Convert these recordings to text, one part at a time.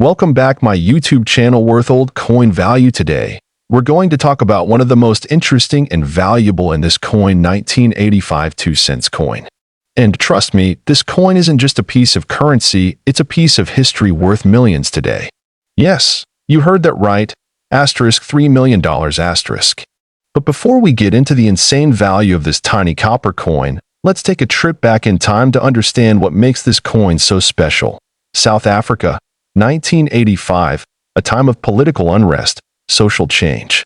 Welcome back my YouTube channel Worth Old Coin Value. Today, we're going to talk about one of the most interesting and valuable in this coin, 1985 2-cent coin. And trust me, this coin isn't just a piece of currency, it's a piece of history worth millions today. Yes, you heard that right, $3 million asterisk. But before we get into the insane value of this tiny copper coin, let's take a trip back in time to understand what makes this coin so special. South Africa, 1985, a time of political unrest, social change,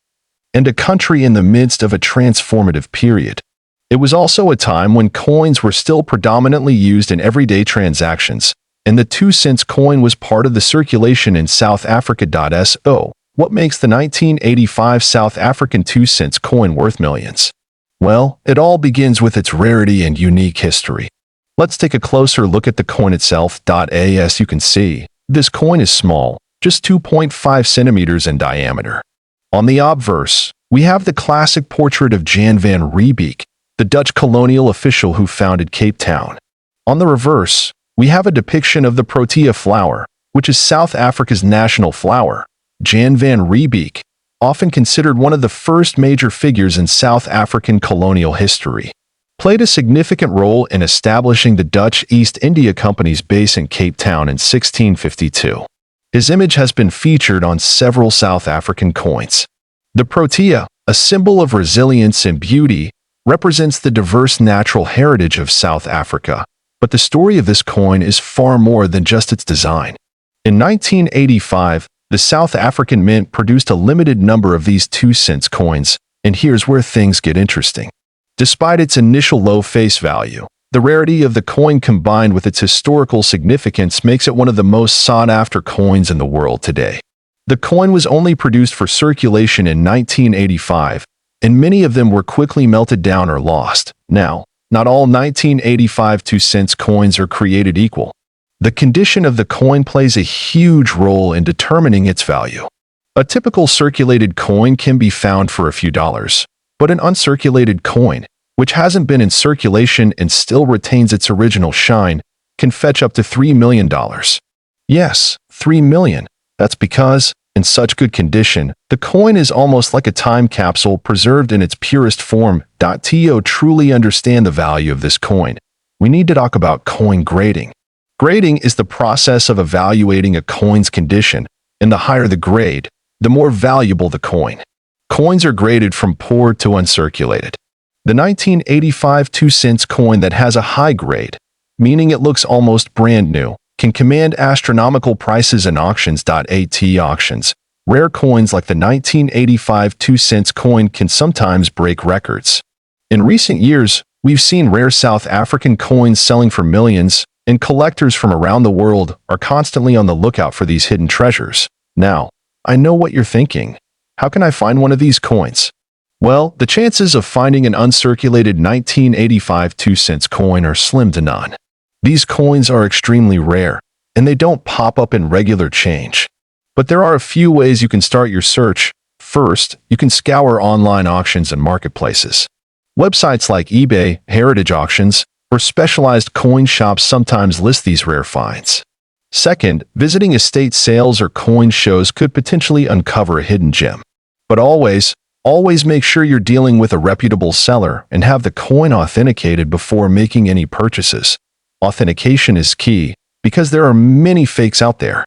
and a country in the midst of a transformative period. It was also a time when coins were still predominantly used in everyday transactions, and the 2-cent coin was part of the circulation in South Africa. So, what makes the 1985 South African 2-cent coin worth millions? Well, it all begins with its rarity and unique history. Let's take a closer look at the coin itself. As you can see, this coin is small, just 2.5 centimeters in diameter. On the obverse, we have the classic portrait of Jan van Riebeeck, the Dutch colonial official who founded Cape Town. On the reverse, we have a depiction of the protea flower, which is South Africa's national flower. Jan van Riebeeck, often considered one of the first major figures in South African colonial history, played a significant role in establishing the Dutch East India Company's base in Cape Town in 1652. His image has been featured on several South African coins. The protea, a symbol of resilience and beauty, represents the diverse natural heritage of South Africa, but the story of this coin is far more than just its design. In 1985, the South African Mint produced a limited number of these 2-cent coins, and here's where things get interesting. Despite its initial low face value, the rarity of the coin combined with its historical significance makes it one of the most sought-after coins in the world today. The coin was only produced for circulation in 1985, and many of them were quickly melted down or lost. Now, not all 1985 2-cent coins are created equal. The condition of the coin plays a huge role in determining its value. A typical circulated coin can be found for a few dollars, but an uncirculated coin, which hasn't been in circulation and still retains its original shine, can fetch up to $3 million. Yes, $3 million. That's because, in such good condition, the coin is almost like a time capsule preserved in its purest form. To truly understand the value of this coin, we need to talk about coin grading. Grading is the process of evaluating a coin's condition, and the higher the grade, the more valuable the coin. Coins are graded from poor to uncirculated. The 1985 2-cent coin that has a high grade, meaning it looks almost brand new, can command astronomical prices in auctions. At auctions, rare coins like the 1985 2-cent coin can sometimes break records. In recent years, we've seen rare South African coins selling for millions, and collectors from around the world are constantly on the lookout for these hidden treasures. Now, I know what you're thinking. How can I find one of these coins? Well, the chances of finding an uncirculated 1985 2-cent coin are slim to none. These coins are extremely rare, and they don't pop up in regular change. But there are a few ways you can start your search. First, you can scour online auctions and marketplaces. Websites like eBay, Heritage Auctions, or specialized coin shops sometimes list these rare finds. Second, visiting estate sales or coin shows could potentially uncover a hidden gem. But always make sure you're dealing with a reputable seller and have the coin authenticated before making any purchases. Authentication is key because there are many fakes out there.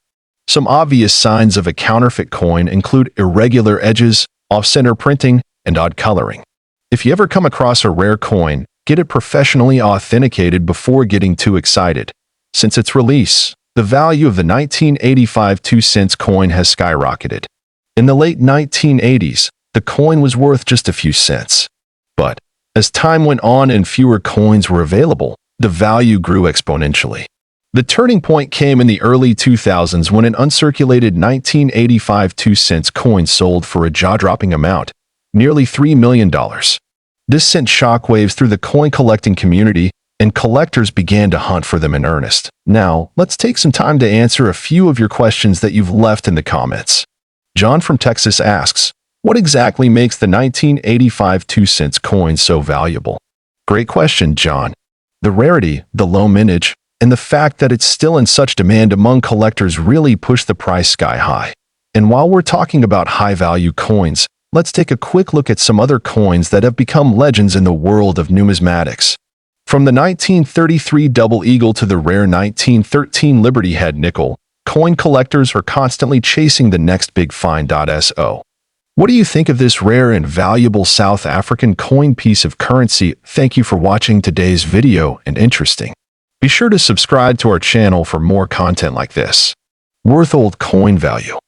Some obvious signs of a counterfeit coin include irregular edges, off-center printing, and odd coloring. If you ever come across a rare coin, get it professionally authenticated before getting too excited. Since its release, the value of the 1985 2-cent coin has skyrocketed. In the late 1980s, the coin was worth just a few cents. But as time went on and fewer coins were available, the value grew exponentially. The turning point came in the early 2000s when an uncirculated 1985 2-cent coin sold for a jaw-dropping amount, nearly $3 million. This sent shockwaves through the coin collecting community, and collectors began to hunt for them in earnest. Now, let's take some time to answer a few of your questions that you've left in the comments. John from Texas asks, what exactly makes the 1985 2-cent coin so valuable? Great question, John. The rarity, the low mintage, and the fact that it's still in such demand among collectors really pushed the price sky high. And while we're talking about high-value coins, let's take a quick look at some other coins that have become legends in the world of numismatics. From the 1933 Double Eagle to the rare 1913 Liberty Head nickel, coin collectors are constantly chasing the next big find. So, what do you think of this rare and valuable South African coin piece of currency? Thank you for watching today's video and interesting. Be sure to subscribe to our channel for more content like this. Worth old coin value.